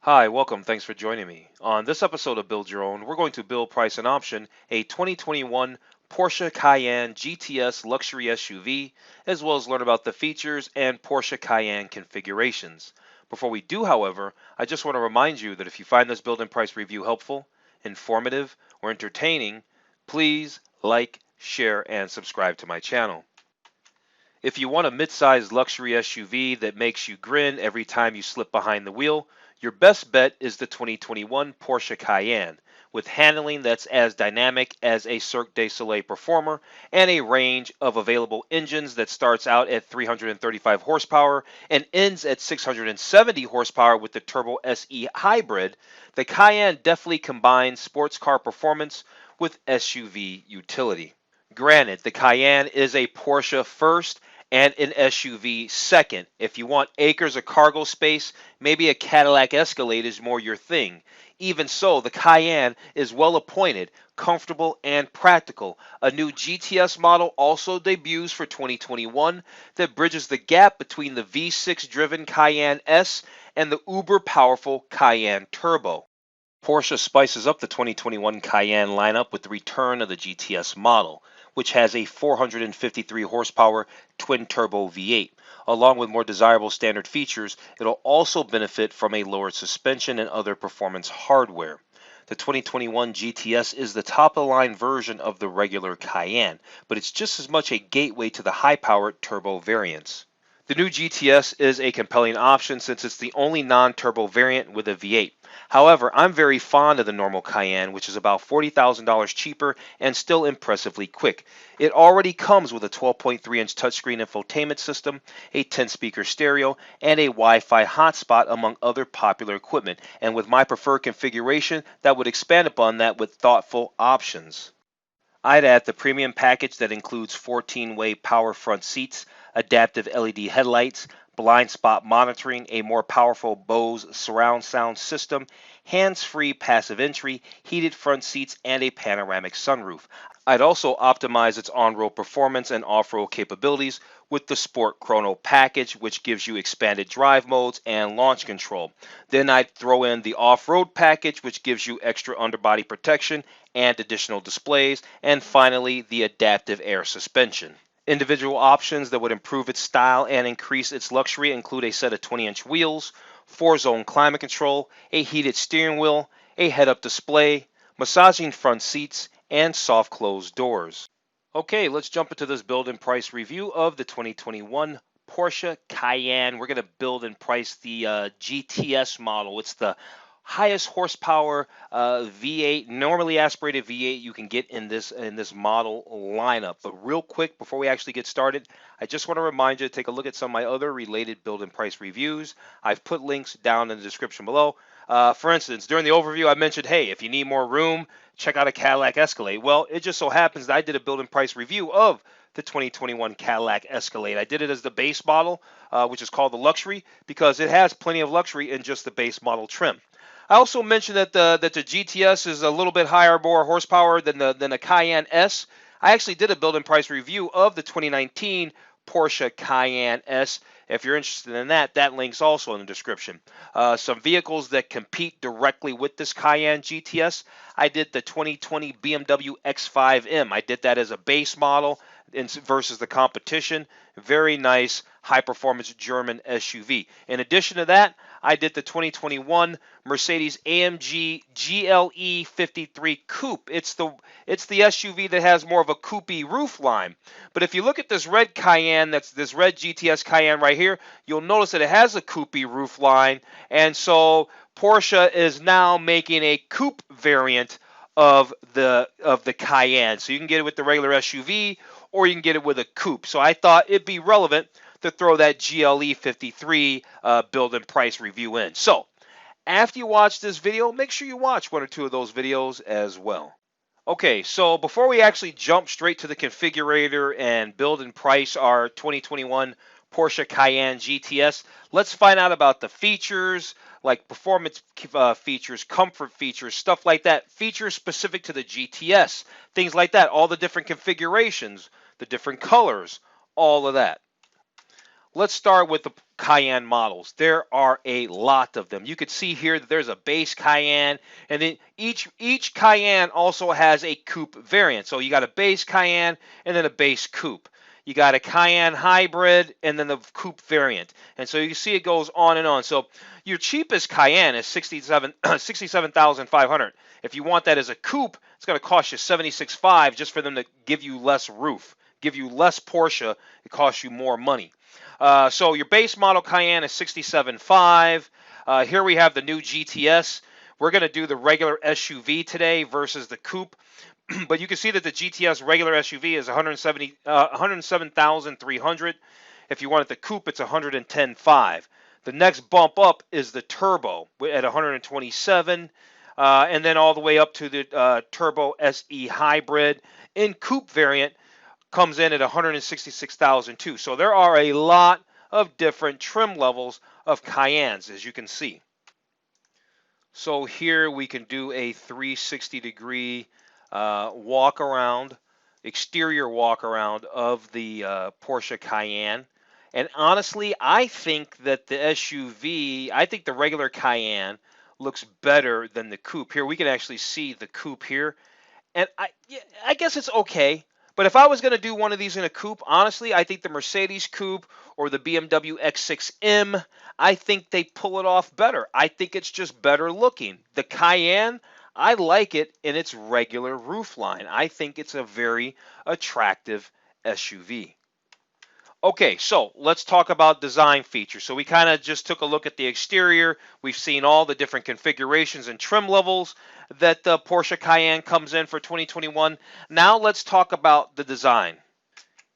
Hi, welcome. Thanks for joining me. On this episode of Build Your Own, we're going to build, price, and option a 2021 Porsche Cayenne GTS luxury SUV, as well as learn about the features and Porsche Cayenne configurations. Before we do, however, I just want to remind you that if you find this build and price review helpful, informative, or entertaining, please like, share, and subscribe to my channel. If you want a mid-sized luxury SUV that makes you grin every time you slip behind the wheel, your best bet is the 2021 Porsche Cayenne, with handling that's as dynamic as a Cirque du Soleil performer and a range of available engines that starts out at 335 horsepower and ends at 670 horsepower with the Turbo SE Hybrid. The Cayenne definitely combines sports car performance with SUV utility. Granted, the Cayenne is a Porsche first and an SUV second. If you want acres of cargo space, maybe a Cadillac Escalade is more your thing. Even so, the Cayenne is well appointed, comfortable, and practical. A new GTS model also debuts for 2021 that bridges the gap between the V6 driven Cayenne S and the uber powerful Cayenne Turbo. Porsche spices up the 2021 Cayenne lineup with the return of the GTS model, which has a 453 horsepower twin-turbo V8. Along with more desirable standard features, it'll also benefit from a lowered suspension and other performance hardware. The 2021 GTS is the top-of-the-line version of the regular Cayenne, but it's just as much a gateway to the high-powered turbo variants. The new GTS is a compelling option since it's the only non-turbo variant with a V8. However, I'm very fond of the normal Cayenne, which is about $40,000 cheaper and still impressively quick. It already comes with a 12.3-inch touchscreen infotainment system, a 10-speaker stereo, and a Wi-Fi hotspot among other popular equipment, and with my preferred configuration that would expand upon that with thoughtful options. I'd add the premium package that includes 14-way power front seats, adaptive LED headlights, blind spot monitoring, a more powerful Bose surround sound system, hands-free passive entry, heated front seats, and a panoramic sunroof. I'd also optimize its on-road performance and off-road capabilities with the Sport Chrono package, which gives you expanded drive modes and launch control. Then I'd throw in the off-road package, which gives you extra underbody protection and additional displays, and finally the adaptive air suspension. Individual options that would improve its style and increase its luxury include a set of 20-inch wheels, 4-zone climate control, a heated steering wheel, a head-up display, massaging front seats, and soft closed doors. Okay, let's jump into this build and price review of the 2021 Porsche Cayenne. We're going to build and price the GTS model. It's the highest horsepower V8, normally aspirated V8 you can get in this model lineup. But real quick, before we actually get started, I just want to remind you to take a look at some of my other related build and price reviews. I've put links down in the description below. For instance, during the overview, I mentioned, hey, if you need more room, check out a Cadillac Escalade. Well, it just so happens that I did a build and price review of the 2021 Cadillac Escalade. I did it as the base model, which is called the luxury, because it has plenty of luxury in just the base model trim. I also mentioned that the GTS is a little bit higher, more horsepower than the Cayenne S. I actually did a build and price review of the 2019 Porsche Cayenne S. If you're interested in that, that link's also in the description. Some vehicles that compete directly with this Cayenne GTS. I did the 2020 BMW X5M. I did that as a base model versus the competition. Very nice, high-performance German SUV. In addition to that, I did the 2021 Mercedes AMG GLE 53 Coupe. It's the SUV that has more of a coupe roof line. But if you look at this red Cayenne, that's this red GTS Cayenne right here, you'll notice that it has a coupe roof line. And so Porsche is now making a coupe variant of the Cayenne. So you can get it with the regular SUV or you can get it with a coupe. So I thought it'd be relevant to throw that GLE 53 build and price review in. So after you watch this video, make sure you watch one or two of those videos as well. Okay, so before we actually jump straight to the configurator and build and price our 2021 Porsche Cayenne GTS, let's find out about the features, like performance features, comfort features, stuff like that, features specific to the GTS, things like that, all the different configurations, the different colors, all of that. Let's start with the Cayenne models. There are a lot of them. You could see here that there's a base Cayenne, and then each Cayenne also has a coupe variant. So you got a base Cayenne and then a base coupe. You got a Cayenne hybrid and then the coupe variant. And so you see it goes on and on. So your cheapest Cayenne is 67,500. If you want that as a coupe, it's going to cost you 76,500 just for them to give you less roof, give you less Porsche. It costs you more money. So your base model Cayenne is 67,500. Here we have the new GTS. We're going to do the regular SUV today versus the coupe. But you can see that the GTS regular SUV is 107,300. If you wanted the coupe, it's 110,500. The next bump up is the turbo at 127, and then all the way up to the turbo SE hybrid in coupe variant comes in at 166,000 too. So there are a lot of different trim levels of Cayennes, as you can see. So here we can do a 360-degree walk around, exterior walk around of the Porsche Cayenne. And honestly, I think that the SUV, I think the regular Cayenne looks better than the coupe. Here we can actually see the coupe here. And I guess it's okay. But if I was going to do one of these in a coupe, honestly, I think the Mercedes coupe or the BMW X6M, I think they pull it off better. I think it's just better looking. The Cayenne, I like it in its regular roofline. I think it's a very attractive SUV. Okay, so let's talk about design features. So we kind of just took a look at the exterior. We've seen all the different configurations and trim levels that the Porsche Cayenne comes in for 2021. Now let's talk about the design.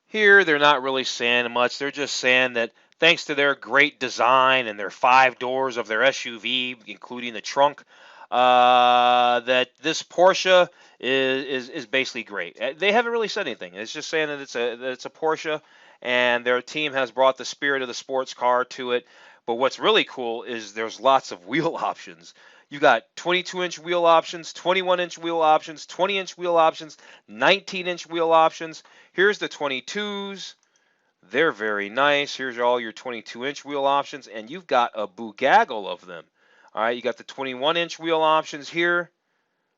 Here they're not really saying much. They're just saying that thanks to their great design and their 5 doors of their SUV, including the trunk, that this Porsche is basically great. They haven't really said anything. It's just saying that it's a Porsche, and their team has brought the spirit of the sports car to it. But what's really cool is there's lots of wheel options. You got 22-inch wheel options, 21-inch wheel options, 20-inch wheel options, 19-inch wheel options. Here's the 22s. They're very nice. Here's all your 22-inch wheel options, and you've got a boogaggle of them. All right, you got the 21-inch wheel options here.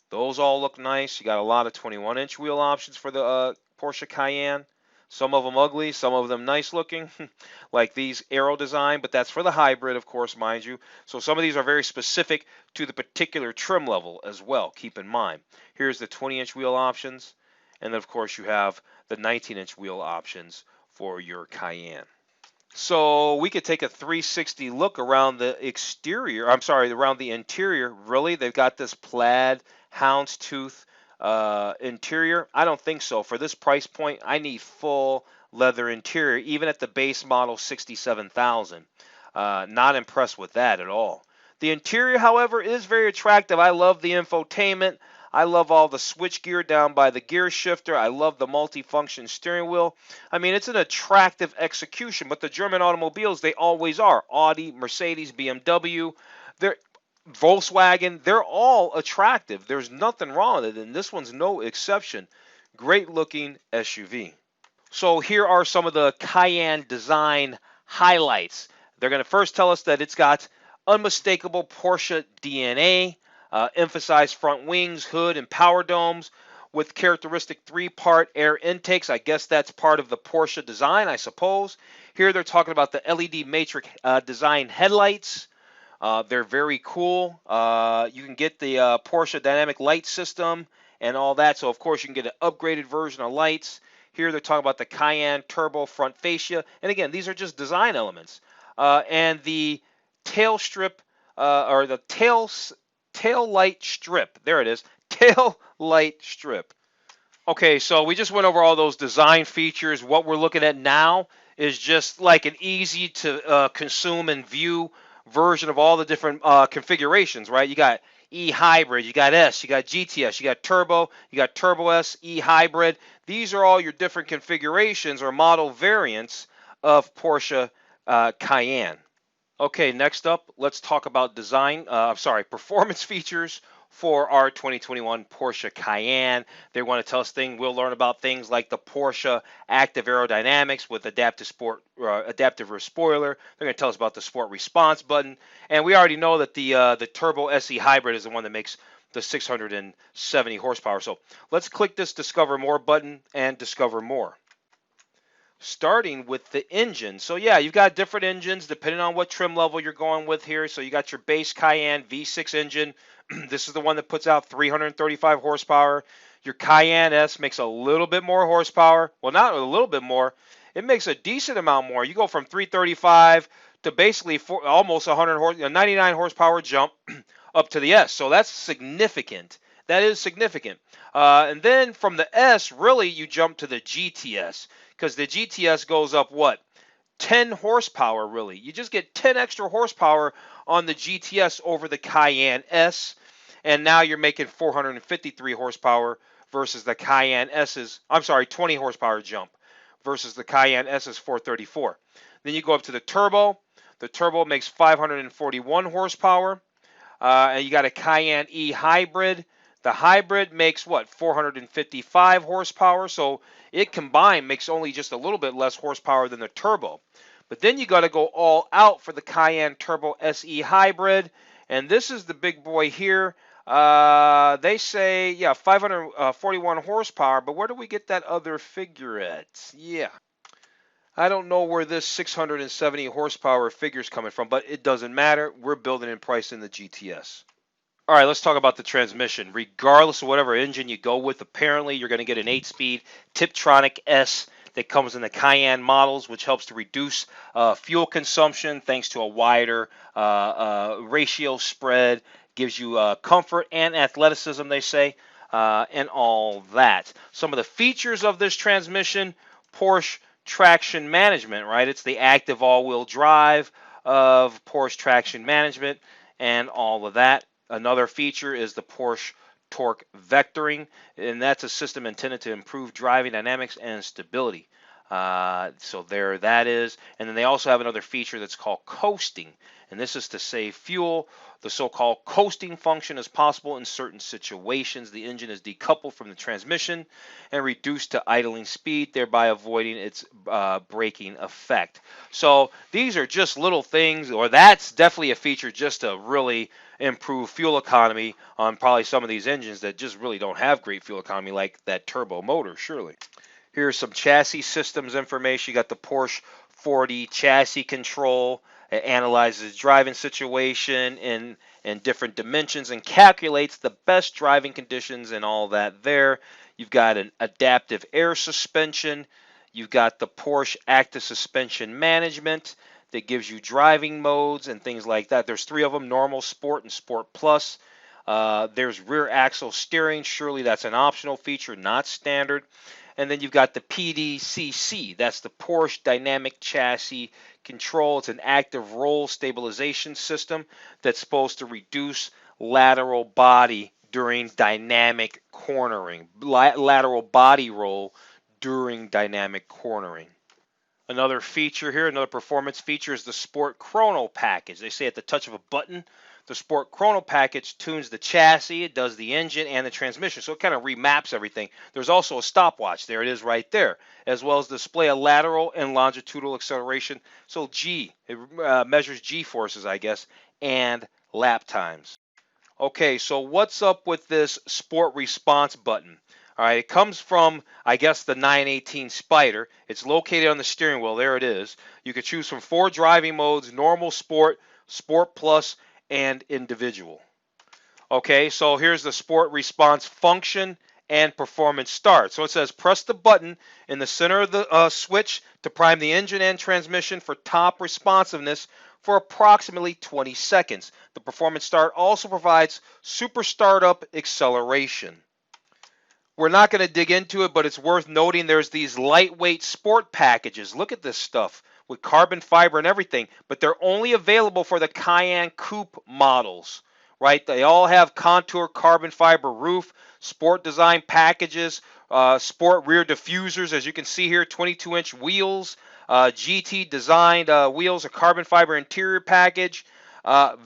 Those all look nice. You got a lot of 21-inch wheel options for the Porsche Cayenne. Some of them ugly, some of them nice looking, like these aero design, but that's for the hybrid, of course, mind you. So some of these are very specific to the particular trim level as well, keep in mind. Here's the 20-inch wheel options, and then, of course, you have the 19-inch wheel options for your Cayenne. So we could take a 360 look around the exterior, around the interior. Really, they've got this plaid houndstooth interior. I don't think so. For this price point, I need full leather interior, even at the base model 67,000. Not impressed with that at all. The interior, however, is very attractive. I love the infotainment. I love all the switch gear down by the gear shifter. I love the multi-function steering wheel. I mean, it's an attractive execution, but the German automobiles, they always are. Audi, Mercedes, BMW, Volkswagen, they're all attractive. There's nothing wrong with it, and this one's no exception. Great looking SUV. So here are some of the Cayenne design highlights. They're going to first tell us that it's got unmistakable Porsche DNA, emphasized front wings, hood, and power domes with characteristic 3-part air intakes. I guess that's part of the Porsche design, I suppose. Here they're talking about the LED matrix design headlights. They're very cool. You can get the Porsche dynamic light system and all that. So, of course, you can get an upgraded version of lights. Here they're talking about the Cayenne turbo front fascia. And again, these are just design elements. And the tail strip, or the tail light strip. There it is. Tail light strip. Okay, so we just went over all those design features. What we're looking at now is just like an easy to consume and view version of all the different configurations, right? You got E-Hybrid, you got S, you got GTS, you got Turbo, you got Turbo S, E-Hybrid. These are all your different configurations or model variants of Porsche Cayenne. Okay, next up, let's talk about performance features for our 2021 Porsche Cayenne. They want to tell us things. We'll learn about things like the Porsche active aerodynamics with adaptive rear spoiler. They're going to tell us about the sport response button, and we already know that the Turbo SE hybrid is the one that makes the 670 horsepower. So let's click this Discover More button and discover more. Starting with the engine. So yeah, you've got different engines depending on what trim level you're going with here. So you got your base Cayenne V6 engine. This is the one that puts out 335 horsepower. Your Cayenne S makes a little bit more horsepower. Well, not a little bit more. It makes a decent amount more. You go from 335 to basically almost 99 horsepower jump up to the S. So that's significant. That is significant. And then from the S, really, you jump to the GTS, because the GTS goes up, what, 10 horsepower, really. You just get 10 extra horsepower on the GTS over the Cayenne S, and now you're making 453 horsepower versus the Cayenne S's, 20 horsepower jump versus the Cayenne S's 434. Then you go up to the Turbo. The Turbo makes 541 horsepower, and you got a Cayenne E hybrid. The hybrid makes, what, 455 horsepower, so it combined makes only just a little bit less horsepower than the Turbo. But then you got to go all out for the Cayenne Turbo SE hybrid, and this is the big boy here. They say, yeah, 541 horsepower, but where do we get that other figure at? Yeah. I don't know where this 670 horsepower figure is coming from, but it doesn't matter. We're building in price in the GTS. All right, let's talk about the transmission. Regardless of whatever engine you go with, apparently you're going to get an 8-speed Tiptronic S that comes in the Cayenne models, which helps to reduce fuel consumption thanks to a wider ratio spread, gives you comfort and athleticism, they say, and all that. Some of the features of this transmission: Porsche traction management, right? It's the active all-wheel drive of Porsche traction management and all of that. Another feature is the Porsche torque vectoring, and that's a system intended to improve driving dynamics and stability. So there that is. And then they also have another feature that's called coasting, and this is to save fuel. The so-called coasting function is possible in certain situations. The engine is decoupled from the transmission and reduced to idling speed, thereby avoiding its braking effect. So these are just little things, or that's definitely a feature just to really improve fuel economy on probably some of these engines that just really don't have great fuel economy, like that turbo motor, surely. Here's some chassis systems information. You got the Porsche 4D chassis control. It analyzes driving situation in different dimensions and calculates the best driving conditions and all that there. You've got an adaptive air suspension. You've got the Porsche active suspension management that gives you driving modes and things like that. There's 3 of them: normal, sport, and sport plus. There's rear axle steering. Surely that's an optional feature, not standard. And then you've got the PDCC. That's the Porsche Dynamic Chassis Control. It's an active roll stabilization system that's supposed to reduce lateral body during dynamic cornering. Lateral body roll during dynamic cornering. Another feature here, another performance feature, is the Sport Chrono package. They say at the touch of a button, the Sport Chrono package tunes the chassis, it does the engine and the transmission, so it kind of remaps everything. There's also a stopwatch. There it is right there, as well as display a lateral and longitudinal acceleration. So it measures G forces, I guess, and lap times. Okay, so what's up with this Sport Response button? All right, it comes from, I guess, the 918 Spider. It's located on the steering wheel. There it is. You can choose from 4 driving modes: normal, sport, sport plus, and individual. Okay, so here's the Sport Response function and performance start. So it says press the button in the center of the switch to prime the engine and transmission for top responsiveness for approximately 20 seconds. The performance start also provides super startup acceleration. We're not going to dig into it, but it's worth noting there's these lightweight sport packages. Look at this stuff with carbon fiber and everything, but they're only available for the Cayenne Coupe models, right? They all have contour carbon fiber roof, sport design packages, sport rear diffusers, as you can see here, 22-inch wheels, GT designed wheels, a carbon fiber interior package.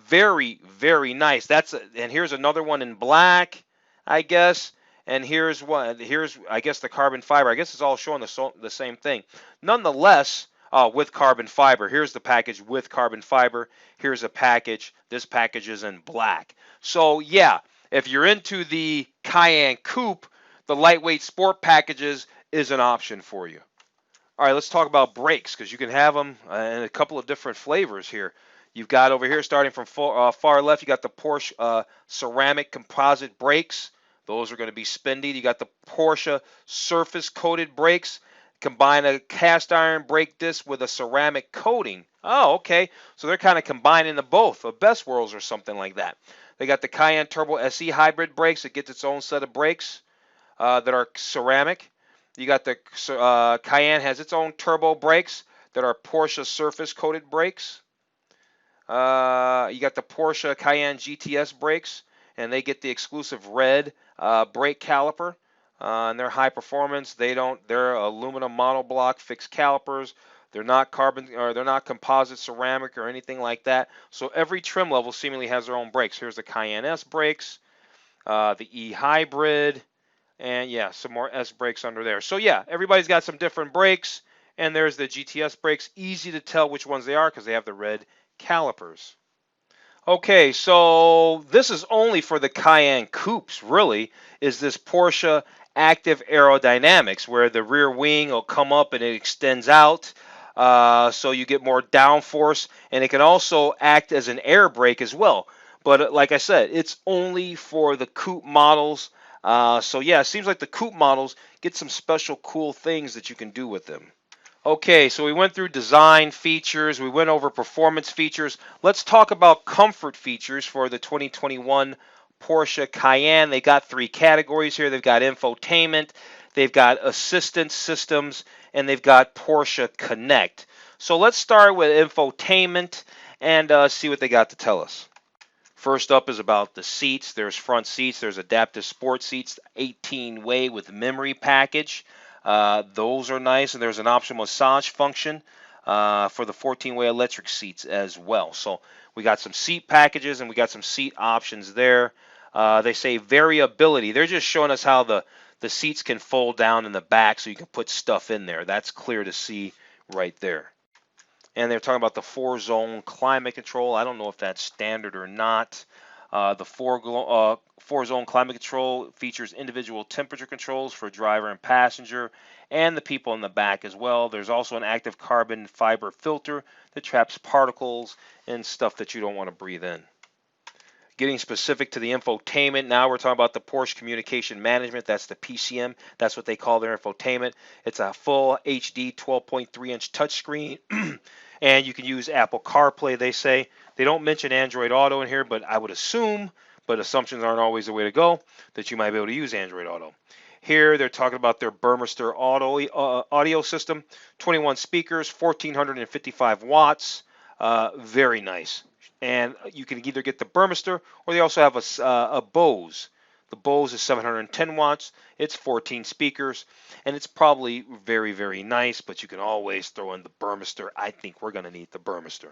Very, very nice. And here's another one in black, I guess. And here's one. Here's, I guess, the carbon fiber. I guess it's all showing the same thing. Nonetheless, with carbon fiber. Here's the package with carbon fiber. Here's a package. This package is in black. So yeah, if you're into the Cayenne Coupe, the lightweight sport packages is an option for you. All right, let's talk about brakes because you can have them in a couple of different flavors here. You've got over here, starting from far left, you got the Porsche ceramic composite brakes. Those are going to be spendy. You got the Porsche surface coated brakes. Combine a cast iron brake disc with a ceramic coating. Oh, okay. So they're kind of combining the both of best worlds or something like that. They got the Cayenne Turbo SE hybrid brakes. It gets its own set of brakes that are ceramic. You got the Cayenne has its own turbo brakes that are Porsche surface coated brakes. You got the Porsche Cayenne GTS brakes, and they get the exclusive red brake caliper. And they're high performance. They're aluminum monoblock fixed calipers. They're not carbon or they're not composite ceramic or anything like that. So every trim level seemingly has their own brakes. Here's the Cayenne S brakes, the E hybrid. And yeah, some more S brakes under there. So yeah, everybody's got some different brakes. And there's the GTS brakes. Easy to tell which ones they are because they have the red calipers. Okay, so this is only for the Cayenne Coupes, really, is this Porsche Active Aerodynamics, where the rear wing will come up and it extends out, so you get more downforce, and it can also act as an air brake as well. But like I said, it's only for the coupe models. So yeah, it seems like the coupe models get some special cool things that you can do with them. Okay, so we went through design features, we went over performance features. Let's talk about comfort features for the 2021 Porsche Cayenne. They got three categories here. They've got infotainment, they've got assistance systems, and they've got Porsche Connect. So let's start with infotainment and see what they got to tell us. First up is about the seats. There's front seats. There's adaptive sport seats, 18-way with memory package. Those are nice, and there's an optional massage function for the 14-way electric seats as well. So we got some seat packages and we got some seat options there. They say variability. They're just showing us how the seats can fold down in the back so you can put stuff in there. That's clear to see right there. And they're talking about the 4-zone climate control. I don't know if that's standard or not. The 4-zone climate control features individual temperature controls for driver and passenger and the people in the back as well. There's also an active carbon fiber filter that traps particles and stuff that you don't want to breathe in. Getting specific to the infotainment, now we're talking about the Porsche Communication Management. That's the PCM. That's what they call their infotainment. It's a full HD 12.3-inch touchscreen, and you can use Apple CarPlay, they say. They don't mention Android Auto in here, but I would assume, but assumptions aren't always the way to go, that you might be able to use Android Auto. Here they're talking about their Burmester audio system, 21 speakers, 1,455 watts, very nice. And you can either get the Burmester or they also have a Bose. The Bose is 710 watts. It's 14 speakers, and it's probably very, very nice, but you can always throw in the Burmester. I think we're going to need the Burmester.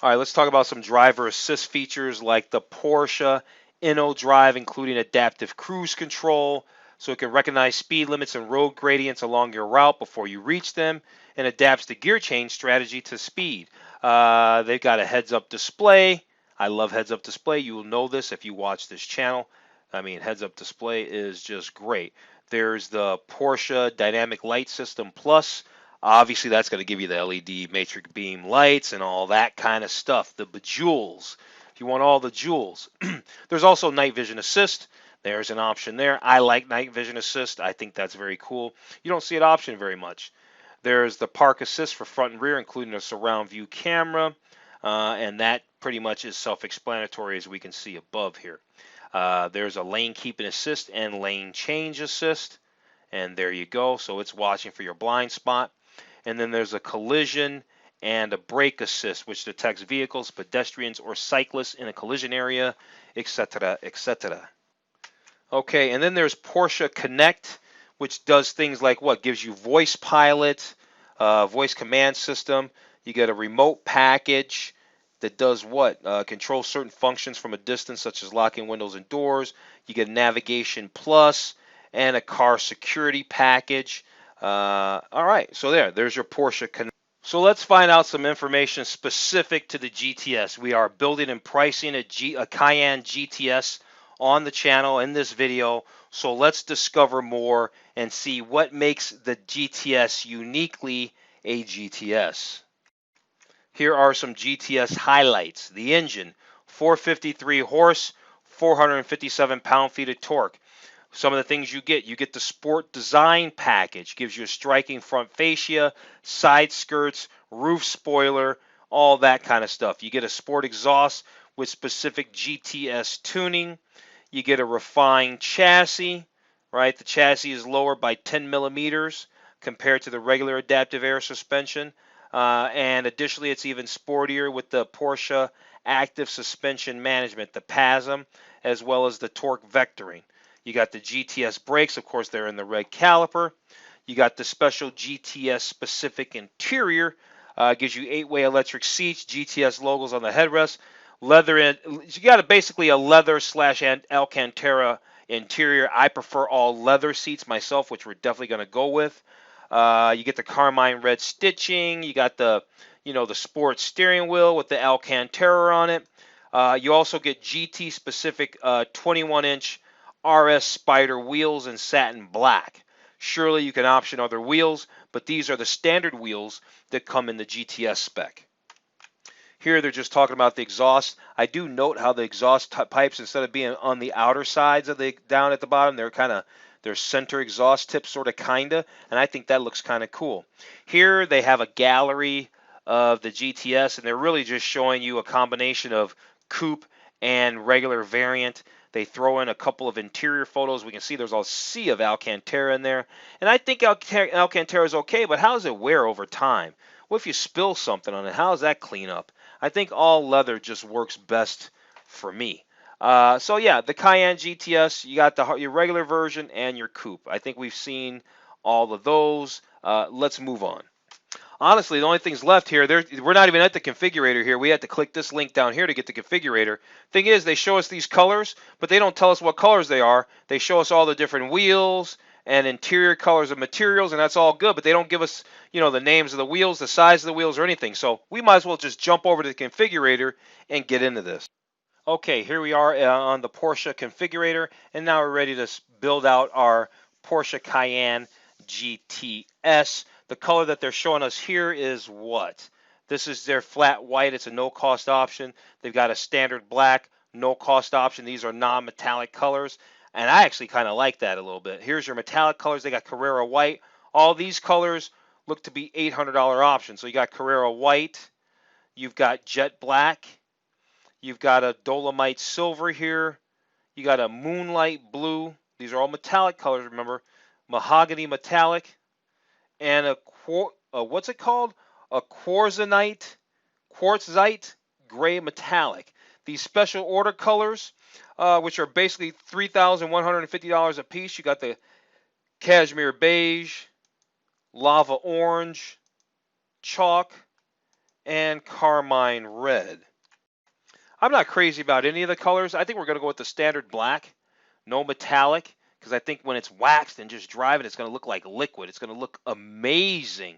All right, let's talk about some driver assist features like the Porsche InnoDrive, including adaptive cruise control, so it can recognize speed limits and road gradients along your route before you reach them, and adapts the gear change strategy to speed. They've got a heads-up display. I love heads-up display. You will know this if you watch this channel. I mean, heads-up display is just great. There's the Porsche Dynamic Light System Plus. Obviously, that's going to give you the LED matrix beam lights and all that kind of stuff. The bejewels. If you want all the jewels. There's also night vision assist. There's an option there. I like night vision assist. I think that's very cool. You don't see an option very much. There's the park assist for front and rear, including a surround view camera, and that pretty much is self-explanatory as we can see above here. There's a lane keeping assist and lane change assist, and there you go. So it's watching for your blind spot. And then there's a collision and a brake assist, which detects vehicles, pedestrians, or cyclists in a collision area, etc., etc. Okay, and then there's Porsche Connect, which does things like what? Gives you voice pilot, voice command system. You get a remote package. that does what? Control certain functions from a distance, such as locking windows and doors. You get Navigation Plus and a car security package. All right, so there's your Porsche Connect. So let's find out some information specific to the GTS. We are building and pricing a Cayenne GTS on the channel in this video. So let's discover more and see what makes the GTS uniquely a GTS. Here are some GTS highlights. The engine, 453 horse, 457 pound-feet of torque. Some of the things you get the Sport Design package, gives you a striking front fascia, side skirts, roof spoiler, all that kind of stuff. You get a Sport exhaust with specific GTS tuning. You get a refined chassis, right? The chassis is lower by 10 millimeters compared to the regular adaptive air suspension. And additionally, it's even sportier with the Porsche Active Suspension Management, the PASM, as well as the torque vectoring. You got the GTS brakes, of course, they're in the red caliper. You got the special GTS specific interior, gives you 8-way electric seats, GTS logos on the headrest, leather in. You got basically a leather / Alcantara interior. I prefer all leather seats myself, which we're definitely going to go with. You get the carmine red stitching. You got the sport steering wheel with the Alcantara on it. You also get GT specific 21-inch RS Spider wheels in satin black. Surely you can option other wheels, but these are the standard wheels that come in the GTS spec. Here they're just talking about the exhaust. I do note how the exhaust pipes, instead of being on the outer sides of the down at the bottom, they're center exhaust tips, sort of kinda, and I think that looks kind of cool. Here they have a gallery of the GTS, and they're really just showing you a combination of coupe and regular variant. They throw in a couple of interior photos. We can see there's a sea of Alcantara in there. And I think Alcantara is okay, but how does it wear over time? What if you spill something on it? How does that clean up? I think all leather just works best for me. So yeah, the Cayenne GTS, you got your regular version and your coupe. I think we've seen all of those. Let's move on. Honestly, the only things left here, we're not even at the configurator here. We had to click this link down here to get the configurator. Thing is, they show us these colors, but they don't tell us what colors they are. They show us all the different wheels and interior colors of materials, and that's all good, but they don't give us, the names of the wheels, the size of the wheels, or anything. So we might as well just jump over to the configurator and get into this. Okay, here we are on the Porsche configurator, and now we're ready to build out our Porsche Cayenne GTS. The color that they're showing us here is what? This is their flat white. It's a no-cost option. They've got a standard black, no-cost option. These are non-metallic colors, and I actually kind of like that a little bit. Here's your metallic colors. They got Carrera white. All these colors look to be $800 options. So you got Carrera white. You've got jet black. You've got a Dolomite silver here. You got a moonlight blue. These are all metallic colors, remember. Mahogany metallic. And what's it called? A quartzite gray metallic. These special order colors, which are basically $3,150 a piece. You got the cashmere beige, lava orange, chalk, and carmine red. I'm not crazy about any of the colors. I think we're going to go with the standard black, no metallic, because I think when it's waxed and just drive it, it's going to look like liquid. It's going to look amazing.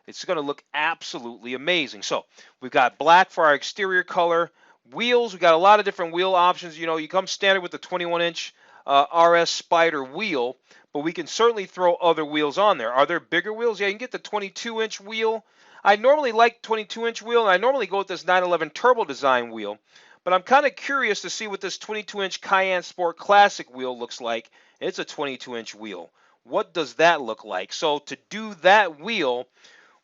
It's going to look absolutely amazing. So we've got black for our exterior color. Wheels, we've got a lot of different wheel options. You come standard with the 21-inch RS Spider wheel, but we can certainly throw other wheels on there. Are there bigger wheels? Yeah, you can get the 22-inch wheel. I normally like 22-inch wheel, and I normally go with this 911 Turbo Design wheel. But I'm kind of curious to see what this 22-inch Cayenne Sport Classic wheel looks like. It's a 22-inch wheel. What does that look like? So to do that wheel,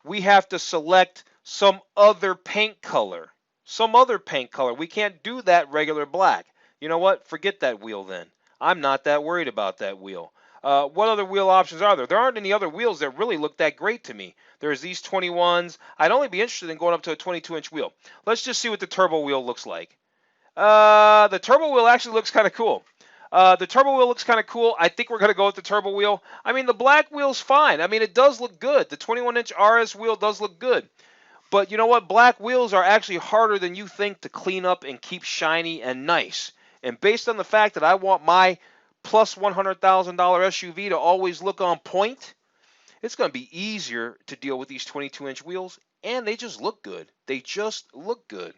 we have to select some other paint color. Some other paint color. We can't do that regular black. You know what? Forget that wheel then. I'm not that worried about that wheel. What other wheel options are there? There aren't any other wheels that really look that great to me. There's these 21s. I'd only be interested in going up to a 22-inch wheel. Let's just see what the turbo wheel looks like. The turbo wheel actually looks kind of cool. The turbo wheel looks kind of cool. I think we're going to go with the turbo wheel. I mean, the black wheel's fine. I mean, it does look good. The 21-inch RS wheel does look good. But you know what? Black wheels are actually harder than you think to clean up and keep shiny and nice. And based on the fact that I want my plus $100,000 SUV to always look on point, it's going to be easier to deal with these 22-inch wheels, and they just look good. They just look good.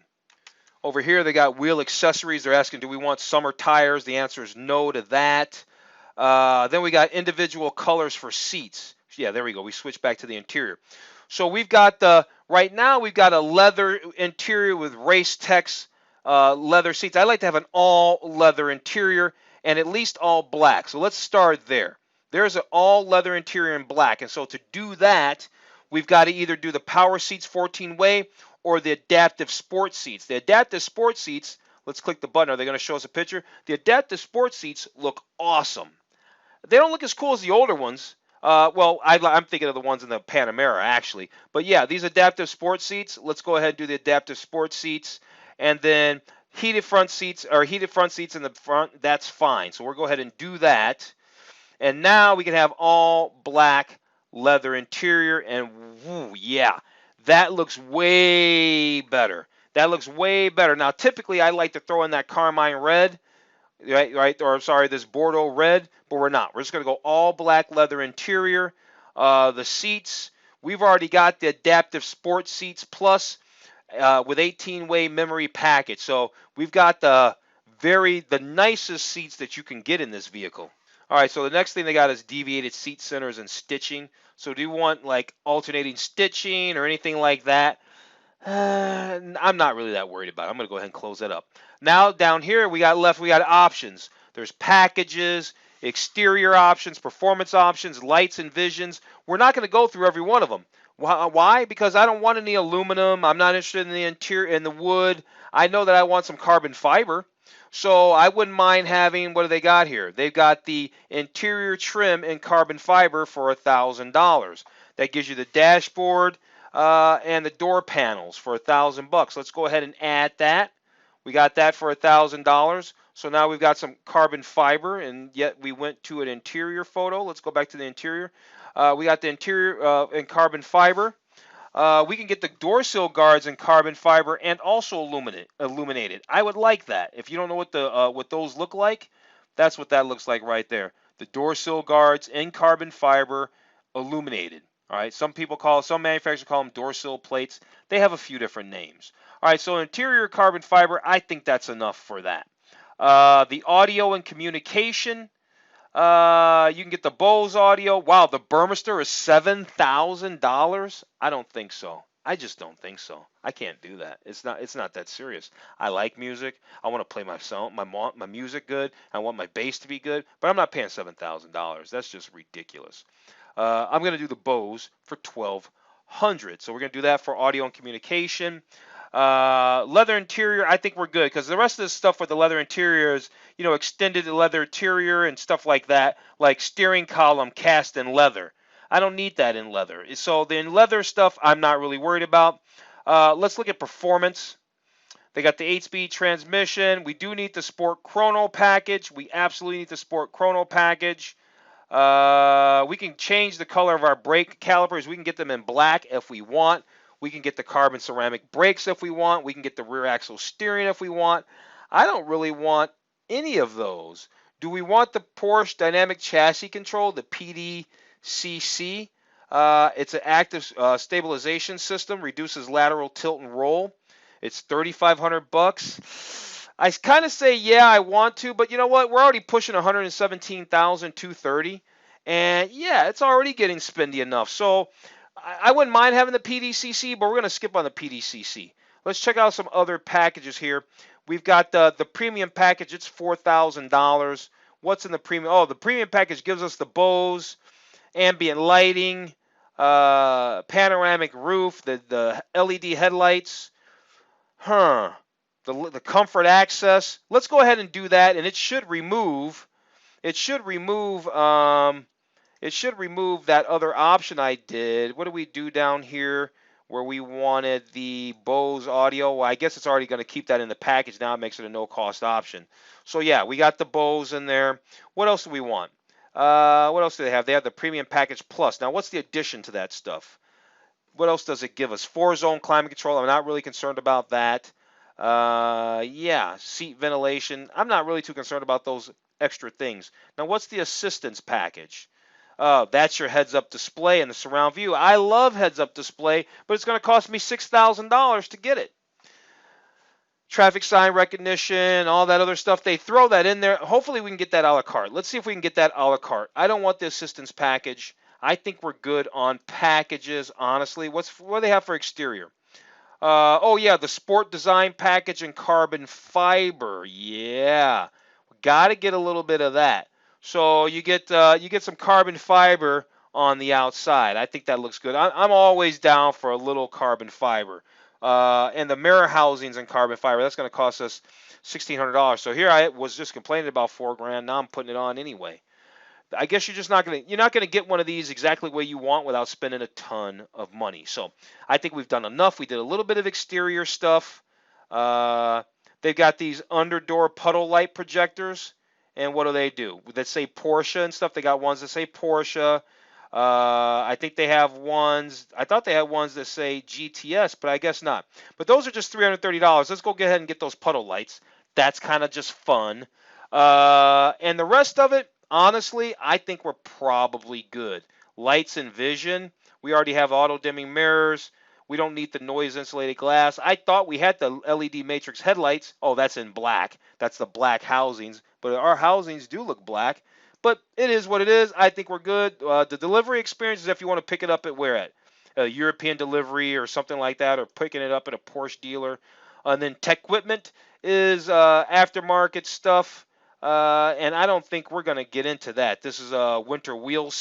Over here, they got wheel accessories. They're asking, do we want summer tires? The answer is no to that. Then we got individual colors for seats. Yeah, there we go. We switched back to the interior. So we've got right now we've got a leather interior with Race Tex leather seats. I like to have an all leather interior and at least all black. So let's start there. There's an all leather interior in black. And so to do that, we've got to either do the power seats 14-way or the adaptive sport seats. The adaptive sport seats, let's click the button. Are they going to show us a picture? The adaptive sport seats look awesome. They don't look as cool as the older ones. Well, I'm thinking of the ones in the Panamera, actually. But yeah, these adaptive sport seats, let's go ahead and do the adaptive sport seats. And then heated front seats in the front, that's fine. So we'll go ahead and do that. And now we can have all black leather interior. And woo, yeah, that looks way better. That looks way better. Now, typically, I like to throw in that carmine red. Right, or sorry, this Bordeaux red, but we're not. We're just going to go all black leather interior. The seats, we've already got the adaptive sport seats plus with 18-way memory package. So we've got the nicest seats that you can get in this vehicle. All right, so the next thing they got is deviated seat centers and stitching. So do you want like alternating stitching or anything like that? I'm not really that worried about it. I'm going to go ahead and close that up. Now down here we got options. There's packages, exterior options, performance options, lights and visions. We're not going to go through every one of them. Why? Because I don't want any aluminum. I'm not interested in the interior and the wood. I know that I want some carbon fiber. So I wouldn't mind having, what do they got here? They've got the interior trim in carbon fiber for $1,000. That gives you the dashboard and the door panels for $1,000. Let's go ahead and add that. We got that for $1,000. So now we've got some carbon fiber, and yet we went to an interior photo. Let's go back to the interior. We got the interior in carbon fiber. We can get the door sill guards in carbon fiber and also illuminated. I would like that. If you don't know what those look like, that's what that looks like right there. The door sill guards in carbon fiber, illuminated. All right. Some manufacturers call them door sill plates. They have a few different names. All right. So interior carbon fiber, I think that's enough for that. The audio and communication. You can get the Bose audio. Wow, the Burmester is $7,000. I don't think so. I just don't think so. I can't do that. It's not that serious. I like music. I want to play my music good. I want my bass to be good, but I'm not paying $7,000. That's just ridiculous. I'm going to do the Bose for $1,200. So we're going to do that for audio and communication. Leather interior, I think we're good because the rest of this stuff with the leather interior is, extended leather interior and stuff like that, like steering column cast in leather. I don't need that in leather. So the leather stuff, I'm not really worried about. Let's look at performance. They got the 8-speed transmission. We do need the Sport Chrono package. We absolutely need the Sport Chrono package. We can change the color of our brake calipers. We can get them in black if we want. We can get the carbon ceramic brakes if we want. We can get the rear axle steering if we want. I don't really want any of those. Do we want the Porsche Dynamic Chassis Control, the PDCC? It's an active stabilization system, reduces lateral tilt and roll. It's $3,500. I kind of say, yeah, I want to, but you know what? We're already pushing $117,230, and yeah, it's already getting spendy enough. So I wouldn't mind having the PDCC, but we're going to skip on the PDCC. Let's check out some other packages here. We've got the premium package. It's $4,000. What's in the premium? Oh, the premium package gives us the Bose, ambient lighting, panoramic roof, the LED headlights. The comfort access. Let's go ahead and do that, and it should remove that other option I did. What do we do down here where we wanted the Bose audio? Well, I guess it's already going to keep that in the package now. It makes it a no-cost option. So yeah, we got the Bose in there. What else do we want? What else do they have? They have the Premium Package Plus. Now, what's the addition to that stuff? What else does it give us? 4-zone climate control. I'm not really concerned about that. Yeah, seat ventilation. I'm not really too concerned about those extra things. Now, what's the assistance package? That's your heads-up display and the surround view. I love heads-up display, but it's going to cost me $6,000 to get it. Traffic sign recognition, all that other stuff. They throw that in there. Hopefully we can get that a la carte. Let's see if we can get that a la carte. I don't want the assistance package. I think we're good on packages, honestly. What do they have for exterior? Oh yeah, the sport design package and carbon fiber. Yeah, got to get a little bit of that. So you get some carbon fiber on the outside. I think that looks good. I'm always down for a little carbon fiber. And the mirror housings and carbon fiber. That's going to cost us $1,600. So here I was just complaining about $4,000. Now I'm putting it on anyway. I guess you're not gonna get one of these exactly the way you want without spending a ton of money. So I think we've done enough. We did a little bit of exterior stuff. Uh, they've got these under-door puddle light projectors, and what do? That say Porsche and stuff. They got ones that say Porsche. I think they have ones. I thought they had ones that say GTS, but I guess not. But those are just $330. Let's go get ahead and get those puddle lights. That's kind of just fun. And the rest of it, honestly, I think we're probably good. Lights and vision. We already have auto dimming mirrors. We don't need the noise insulated glass. I thought we had the LED matrix headlights. Oh, that's in black. That's the black housings. But our housings do look black. But it is what it is. I think we're good. The delivery experience is if you want to pick it up at where at? A European delivery or something like that, or picking it up at a Porsche dealer. And then tech equipment is aftermarket stuff. And I don't think we're going to get into that. This is a winter wheel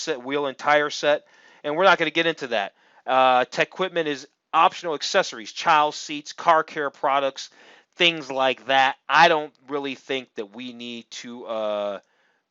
and tire set, and we're not going to get into that. Tech equipment is optional accessories, child seats, car care products, things like that. I don't really think that we need to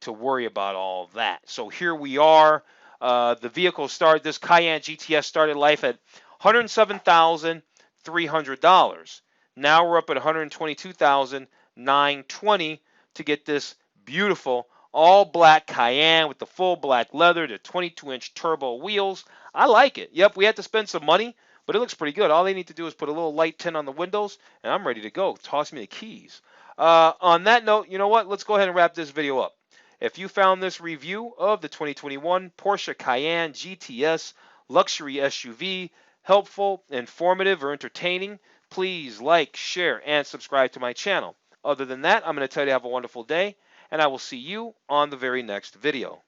worry about all of that. So here we are. The vehicle started. This Cayenne GTS started life at $107,300. Now we're up at $122,920 to get this beautiful all black Cayenne with the full black leather, the 22-inch turbo wheels. I like it. Yep, we had to spend some money, but it looks pretty good. All they need to do is put a little light tint on the windows, and I'm ready to go. Toss me the keys. On that note, you know what? Let's go ahead and wrap this video up. If you found this review of the 2021 Porsche Cayenne GTS luxury SUV helpful, informative, or entertaining, please like, share, and subscribe to my channel. Other than that, I'm going to tell you to have a wonderful day, and I will see you on the very next video.